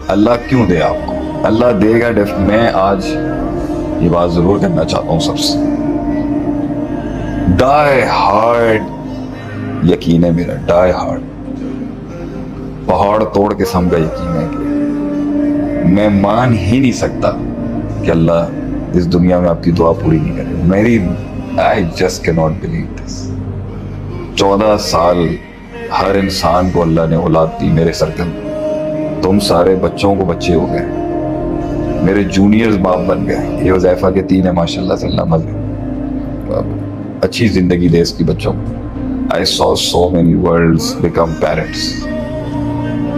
اللہ کیوں دے آپ کو؟ اللہ دے گا. میں آج یہ بات ضرور کرنا چاہتا ہوں سب سے، ڈائی ہارڈ یقین ہے میرا، ڈائی ہارڈ پہاڑ توڑ کے سم کا یقین ہے کہ میں مان ہی نہیں سکتا کہ اللہ اس دنیا میں آپ کی دعا پوری نہیں کرے. میری I just cannot believe this. 14 سال ہر انسان کو اللہ نے اولاد دی میرے سرکل میں. تم سارے بچوں کو بچے ہو گئے، میرے جونیئرز باپ بن گئے. یہ وظیفہ کے 3 ہیں ماشاءاللہ سے، اللہ مزے اچھی زندگی دے اس کی بچوں کو. I saw so many worlds become parents.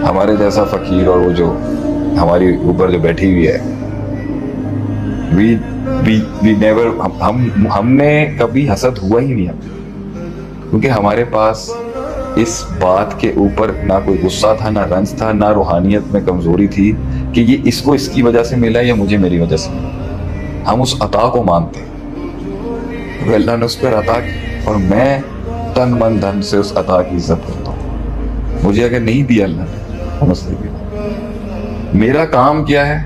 ہمارے جیسا فقیر اور وہ جو ہماری اوپر جو بیٹھی ہوئی ہے، we never، ہم نے کبھی حسد ہوا ہی نہیں ہم، کیونکہ ہمارے پاس اس بات کے اوپر نہ کوئی غصہ تھا، نہ رنج تھا، نہ روحانیت میں کمزوری تھی کہ یہ اس کو اس کی وجہ سے ملا یا مجھے میری وجہ سے ملا. ہم اس عطا کو مانتے ہیں کہ اللہ نے اس پر عطا کی، اور میں تن من دھن سے اس عطا کی عزت کرتا ہوں. مجھے اگر نہیں دیا اللہ نے، میرا کام کیا ہے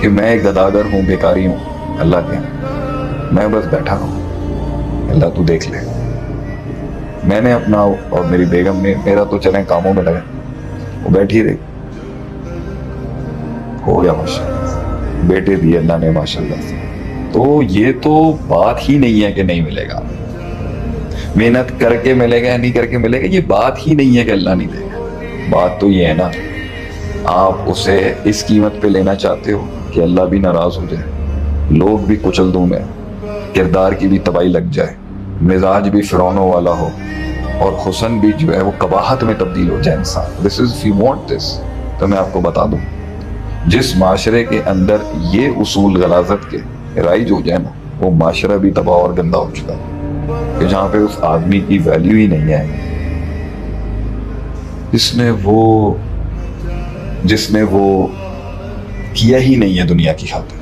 کہ میں ایک گداگر ہوں، بیکاری ہوں اللہ کے، میں بس بیٹھا ہوں، اللہ تو دیکھ لے. میں نے اپنا اور میری بیگم نے، میرا تو چلیں کاموں میں لگا، وہ بیٹھی رہی. ہو گیا ماشاءاللہ، بیٹے دیے اللہ نے ماشاءاللہ سے. تو یہ تو بات ہی نہیں ہے کہ نہیں ملے گا، محنت کر کے ملے گا یا نہیں کر کے ملے گا، یہ بات ہی نہیں ہے کہ اللہ نہیں دے گا. بات تو یہ ہے نا، آپ اسے اس قیمت پہ لینا چاہتے ہو کہ اللہ بھی ناراض ہو جائے، لوگ بھی کچل دوں میں، کردار کی بھی تباہی لگ جائے، مزاج بھی فرعونوں والا ہو، اور حسن بھی جو ہے وہ قباحت میں تبدیل ہو جائے انسان. This is if you want this. تو میں آپ کو بتا دوں، جس معاشرے کے اندر یہ اصول غلاظت کے رائج ہو جائے نا، وہ معاشرہ بھی تباہ اور گندہ ہو چکا ہے، کہ جہاں پہ اس آدمی کی ویلیو ہی نہیں ہے، جس نے وہ کیا ہی نہیں ہے دنیا کی خاطر.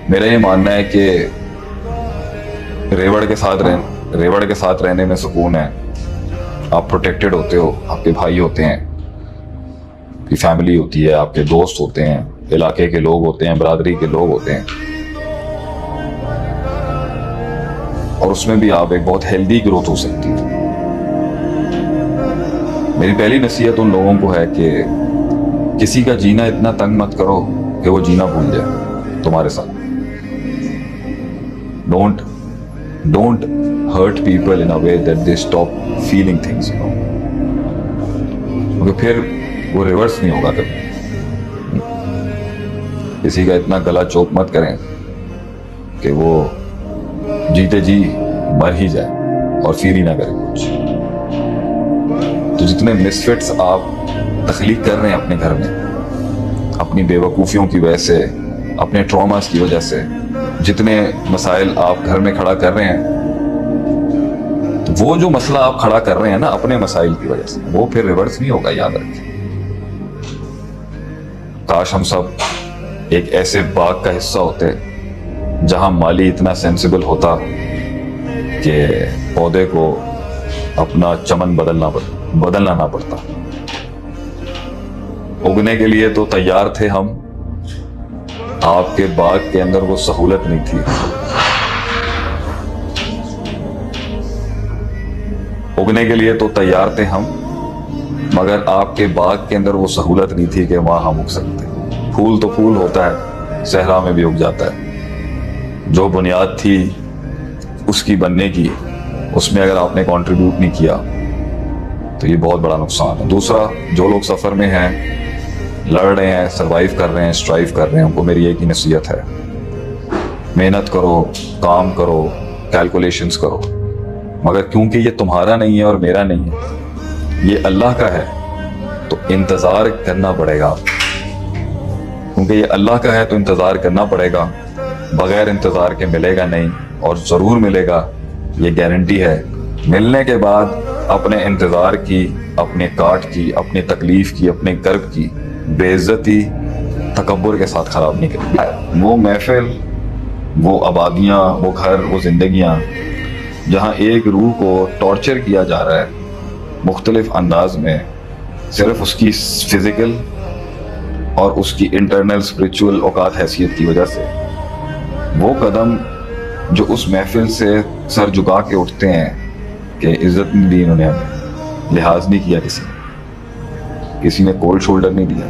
میرا یہ ماننا ہے کہ ریوڑ کے ساتھ رہنے میں سکون ہے. آپ پروٹیکٹڈ ہوتے ہو، آپ کے بھائی ہوتے ہیں، آپ کی فیملی ہوتی ہے، آپ کے دوست ہوتے ہیں، علاقے کے لوگ ہوتے ہیں، برادری کے لوگ ہوتے ہیں، اور اس میں بھی آپ ایک بہت ہیلدی گروتھ ہو سکتی ہے. میری پہلی نصیحت ان لوگوں کو ہے کہ کسی کا جینا اتنا تنگ مت کرو کہ وہ جینا بھول جائے تمہارے ساتھ. Don't hurt people in a way that they stop feeling things, you know. کیونکہ پھر وہ ریورس نہیں ہوگا کبھی. کسی کا اتنا گلا چوک مت کریں کہ وہ جیتے جی مر ہی جائے اور فیل ہی نہ کرے کچھ. تو جتنے مسفٹس آپ تخلیق کر رہے ہیں اپنے گھر میں، اپنی بے وقوفیوں کی وجہ سے، اپنے ٹراماز کی وجہ سے، جتنے مسائل آپ گھر میں کھڑا کر رہے ہیں، وہ جو مسئلہ آپ کھڑا کر رہے ہیں نا اپنے مسائل کی وجہ سے، وہ پھر ریورس نہیں ہوگا، یاد رکھیں. کاش ہم سب ایک ایسے باغ کا حصہ ہوتے جہاں مالی اتنا سینسیبل ہوتا کہ پودے کو اپنا چمن بدلنا نہ پڑتا. اگنے کے لیے تو تیار تھے ہم، آپ کے باغ کے اندر وہ سہولت نہیں تھی. اگنے کے لیے تو تیار تھے ہم، مگر آپ کے باغ کے اندر وہ سہولت نہیں تھی کہ وہاں ہم اگ سکتے. پھول تو پھول ہوتا ہے، صحرا میں بھی اگ جاتا ہے. جو بنیاد تھی اس کی بننے کی، اس میں اگر آپ نے کنٹریبیوٹ نہیں کیا تو یہ بہت بڑا نقصان ہے. دوسرا، جو لوگ سفر میں ہیں، لڑ رہے ہیں، سروائیو کر رہے ہیں، اسٹرائیو کر رہے ہیں، ان کو میری ایک ہی نصیحت ہے، محنت کرو، کام کرو، کیلکولیشنز کرو، مگر کیونکہ یہ تمہارا نہیں ہے اور میرا نہیں ہے، یہ اللہ کا ہے، تو انتظار کرنا پڑے گا. کیونکہ یہ اللہ کا ہے تو انتظار کرنا پڑے گا. بغیر انتظار کے ملے گا نہیں، اور ضرور ملے گا، یہ گارنٹی ہے. ملنے کے بعد اپنے انتظار کی، اپنے کاٹ کی، اپنی تکلیف کی، اپنے کرب کی بے عزتی تکبر کے ساتھ خراب نہیں کرتی. وہ محفل، وہ آبادیاں، وہ گھر، وہ زندگیاں جہاں ایک روح کو ٹارچر کیا جا رہا ہے مختلف انداز میں، صرف اس کی فزیکل اور اس کی انٹرنل اسپرچول اوقات حیثیت کی وجہ سے وہ قدم جو اس محفل سے سر جھکا کے اٹھتے ہیں کہ عزت نہیں دی انہوں نے ہمیں, لحاظ نہیں کیا کسی نے کولڈ شولڈر نہیں دیا,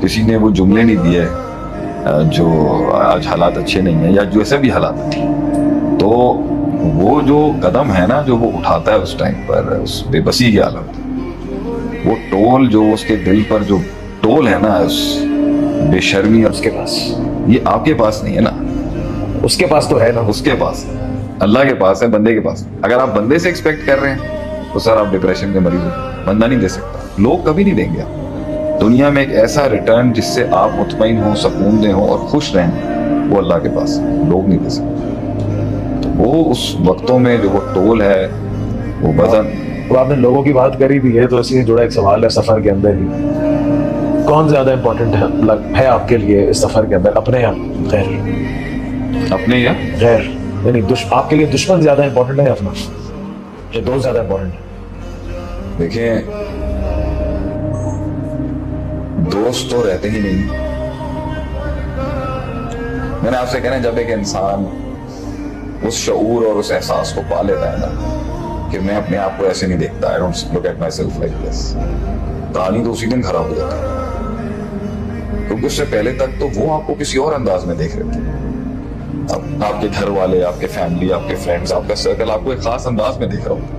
کسی نے وہ جملے نہیں دیے جو آج حالات اچھے نہیں ہیں یا جو ایسے بھی حالات ہیں, تو وہ جو قدم ہے نا جو وہ اٹھاتا ہے اس ٹائم پر اس بے بسی کی حالت, وہ ٹول جو اس کے دل پر جو ٹول ہے نا اس بے شرمی, اس کے پاس یہ آپ کے پاس نہیں ہے نا, اس کے پاس تو ہے نا, اس کے پاس اللہ کے پاس ہے, بندے کے پاس. اگر آپ بندے سے ایکسپیکٹ کر رہے ہیں تو سر آپ ڈپریشن کے مریض ہو, بندہ نہیں دے سکتا, لوگ کبھی نہیں دیں گے. دنیا میں ایک ایسا ریٹرن جس سے آپ مطمئن ہوں, سکون دے ہوں اور خوش رہیں, وہ اللہ کے پاس ہے, لوگ نہیں دے سکتے. تو وہ اس وقتوں میں جو وہ ٹول ہے وہ وزن. تو آپ نے لوگوں کی بات کری بھی ہے تو اسی سے جڑا ایک سوال ہے سفر کے اندر ہی, کون زیادہ امپورٹنٹ ہے آپ کے لیے اس سفر کے اندر, اپنے یا غیر؟ اپنے یا غیر یعنی آپ کے لیے دشمن زیادہ امپورٹنٹ ہے اپنا, یہ دو زیادہ امپورٹنٹ ہے؟ دیکھیں دوست تو رہتے ہی نہیں. میں نے آپ سے کہنا جب ایک انسان اس شعور اور اس احساس کو پا لیتا ہے نا کہ میں اپنے آپ کو ایسے نہیں دیکھتا, I don't look at myself like this, کہانی تو اسی دن خراب ہو جاتی ہے, کیونکہ اس سے پہلے تک تو وہ آپ کو کسی اور انداز میں دیکھ رہے تھے. اب آپ کے گھر والے, آپ کے فیملی, آپ کے فرینڈز, آپ کا سرکل آپ کو ایک خاص انداز میں دیکھ رہا ہوتا ہے,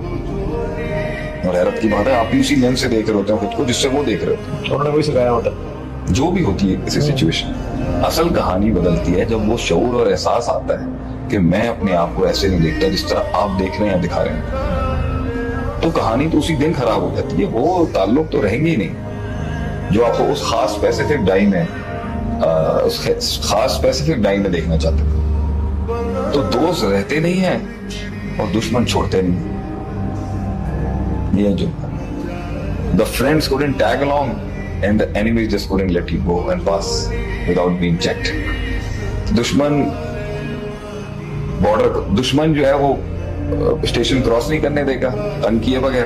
اور حیرت کی بات ہے آپ بھی اسی لینس سے دیکھ رہے ہوتے ہیں خود کو جس سے وہ دیکھ رہے ہوتے ہیں. انہوں نے وہی سکھایا ہوتا جو بھی ہوتی ہے کسی سچویشن, اصل کہانی بدلتی ہے جب وہ شعور اور احساس آتا ہے کہ میں اپنے آپ کو ایسے نہیں دیکھتا جس طرح آپ دیکھ رہے ہیں, دکھا رہے ہیں. تو کہانی تو اسی دن خراب ہو جاتی ہے, وہ تعلق تو رہیں گے ہی نہیں جو آپ کو اس خاص اسپیسیفک ڈائی میں اس خاص اسپیسیفک ڈائی میں دیکھنا چاہتے ہیں. تو دوست رہتے نہیں ہیں اور دشمن چھوڑتے نہیں ہیں. یہ جو the friends couldn't tag along and the enemies just couldn't let you go and pass without being checked. دشمن جو ہے وہ اسٹیشن کراس نہیں کرنے دے گا تنگ کیے بغیر,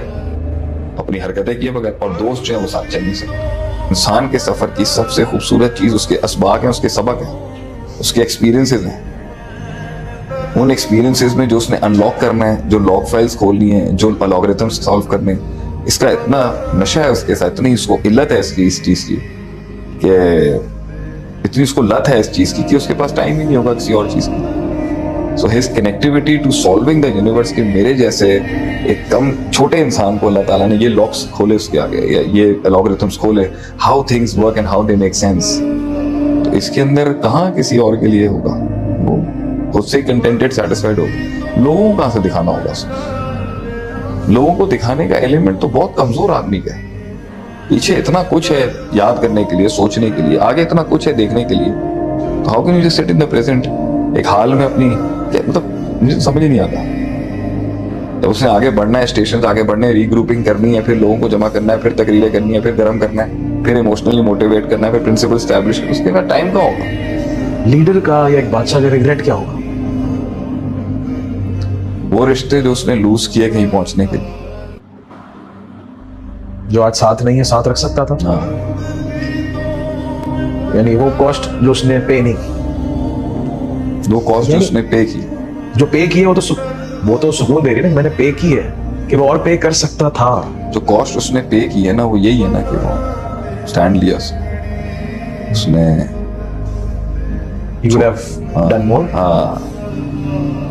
اپنی حرکتیں کیے بغیر, اور دوست جو ہے وہ ساتھ چل نہیں سکتے. انسان کے سفر کی سب سے خوبصورت چیز اس کے اسباق ہیں, اس کے سبق ہیں, اس کے ایکسپیرینسز ہیں. ان ایکسپیرینسز میں جو اس نے انلاک کرنا ہے, جو لاگ فائلز کھولنی ہے, جو الگورتھمز سالو کرنے, اس کا اتنا نشہ ہے اس کے ساتھ, اتنی اس کو علت ہے اس چیز کی کہ اتنی اس کو لت ہے اس چیز کی کہ اس کے پاس ٹائم ہی نہیں ہوگا کسی اور چیز کی. So his connectivity to solving the universe کے میرے جیسے ایک کم چھوٹے انسان کو اللہ تعالیٰ نے یہ لاکس کھولے اس کے آگے, یا یہ الگورتھمز کھولے, how things work and how they make sense. تو اس کے اندر کہاں کسی اور کے لیے ہوگا, وہ خود سے کنٹینٹڈ سیٹسفائڈ ہوگا. لوگوں کو کہاں سے دکھانا ہوگا اس کو, لوگوں کو دکھانے کا ایلیمنٹ تو بہت کمزور آدمی کا ہے. پیچھے اتنا کچھ ہے یاد کرنے کے لیے, سوچنے کے لیے, آگے اتنا کچھ ہے دیکھنے کے لیے. تو ہاؤ کین یو جسٹ سٹ ان دا پریزنٹ, ایک حال میں اپنی, مطلب مجھے سمجھ ہی نہیں آتا. جب اس نے آگے بڑھنا ہے, اسٹیشن آگے بڑھنے ہیں, ری گروپنگ کرنی ہے, پھر لوگوں کو جمع کرنا ہے, پھر تقریریں کرنی ہے, پھر گرم کرنا ہے, پھر ایموشنلی موٹیویٹ کرنا ہے, پھر پرنسپل اسٹیبلش کرنا, اس کے بعد ٹائم کہاں ہوگا. لیڈر کا یا ایک بادشاہ کا ریگریٹ کیا ہوگا؟ وہ رشتے جو اس نے لوز کیے کہیں پہنچنے کے لیے, جو آج ساتھ نہیں ہے, ساتھ رکھ سکتا تھا. ہاں, یعنی وہ کاسٹ جو اس نے پے نہیں کی, وہ کاسٹ جو اس نے پے کی, جو پے کی ہے وہ تو سکون دے رہی ہے, میں نے پے کی ہے کہ وہ اور پے کر سکتا تھا. جو کاسٹ اس نے پے کی ہے نا وہ یہی ہے نا کہ وہ اسٹینڈ لیا اس نے. He would have done more.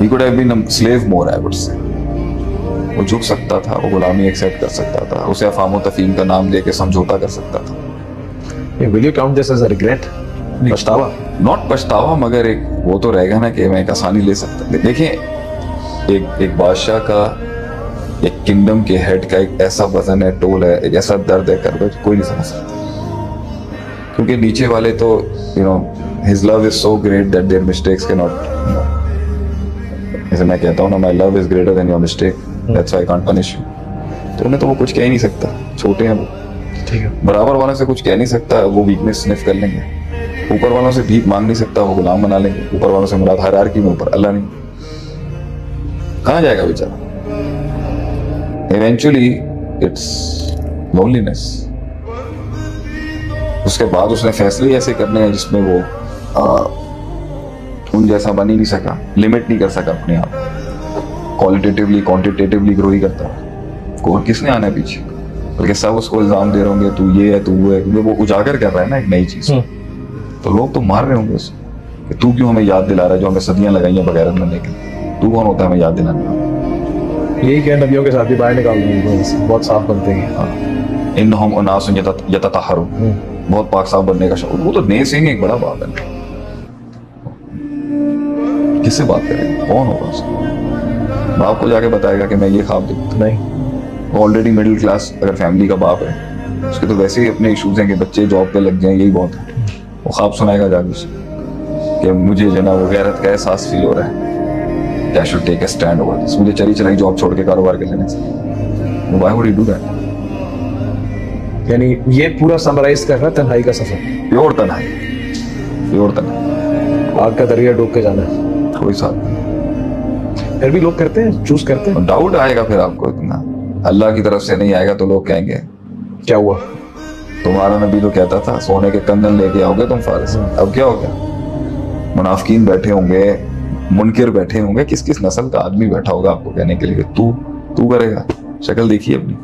He could have been a slave more, I would say. وہ جھک سکتا تھا, وہ غلامی ایکسیپٹ کر سکتا تھا, اسے افہام و تفہیم کا نام دے کے سمجھوتا کر سکتا تھا. Will you count this as a regret? پچھتاوا؟ ناٹ پچھتاوا, مگر ایک وہ تو رہے گا نا کہ میں ایک آسانی لے سکتا. دیکھیں ایک بادشاہ کا, ایک کنگڈم کے ہیڈ کا ایک ایسا وزن ہے, ٹول ہے, ایک ایسا درد ہے کر کوئی نہیں سمجھ سکتا. کیونکہ نیچے والے تو his love is so great that their mistakes cannot, جیسے میں کہتا ہوں نا, my love is greater than your mistake, that's why I can't punish you. تو انہیں تو وہ کچھ کہہ نہیں سکتا, چھوٹے ہیں وہ, برابر والوں سے کچھ کہہ نہیں سکتا, وہ ویکنس سنف کر لیں گے. اوپر والوں سے بھیک مانگ نہیں سکتا, وہ غلام بنا لیں گے. اوپر والوں سے مراد ہائرارکی میں اوپر, اللہ نہیں. کہاں جائے گا بیچارہ؟ Eventually it's loneliness. اس کے بعد اس نے فیصلے ایسے کرنے ہیں جس میں وہ ان جیسا بن ہی نہیں سکا, لمٹ نہیں کر سکا اپنے آپ, کوالٹیٹیولی کوانٹیٹیولی گرو ہی کرتا ہے. اور کس نے آنا ہے پیچھے, بلکہ سب اس کو الزام دے رہے ہوں گے تو یہ ہے تو وہ ہے, کیونکہ وہ اجاگر کر رہا ہے نا ایک نئی چیز, تو لوگ تو مار رہے ہوں گے اسے کہ تو کیوں ہمیں یاد دلا رہا ہے جو ہمیں صدیاں لگائی ہیں بغیرت بننے کے, تو کون ہوتا ہے ہمیں یاد دلانے والا. یہی کہ نبیوں کے ساتھ بھی باہر نکال دیں, بہت صاف بنتے ہیں. انہم اناس یتطہرون, بہت پاک صاف بننے کا شوق. وہ تو نئے سنگھ ایک بڑا بات ہے, کس سے بات کریں, کون ہوگا اس کو, باپ کو جا کے بتائے گا کہ میں یہ خواب دیکھتا ہوں. نہیں, آلریڈی مڈل کلاس اگر فیملی کا باپ ہے, اس کے تو ویسے ہی اپنے ایشوز ہیں کہ بچے جاب پہ لگ جائیں, یہی بہت ہے. وہ خواب سنائے گا جا کے اسے کہ مجھے جو نا وہ غیرت کا احساس فیل ہو رہا ہے, I should take a stand over this. مجھے چلی چلائی جاب چھوڑ کے کاروبار کر لینے سے. Why would he do that? یعنی یہ پورا سمرائز کر رہا ہے تنہائی کا سفر, پیور تنہائی, پیور تنہائی, آگ کا دریا ڈوب کے جانا ہے. کوئی ساتھ نہیں. پھر بھی لوگ کرتے ہیں, چوز کرتے ہیں. ڈاؤٹ آئے گا پھر آپ کو اتنا, اللہ کی طرف سے نہیں آئے گا تو لوگ کہیں گے کیا ہوا, تمہارا نبی تو کہتا تھا سونے کے کنگن لے کے آؤ گے تم فارس. اب کیا ہو گیا, منافقین بیٹھے ہوں گے, منکر بیٹھے ہوں گے, کس کس نسل کا آدمی بیٹھا ہوگا آپ کو کہنے کے لیے تو کرے گا. شکل دیکھیے اپنی.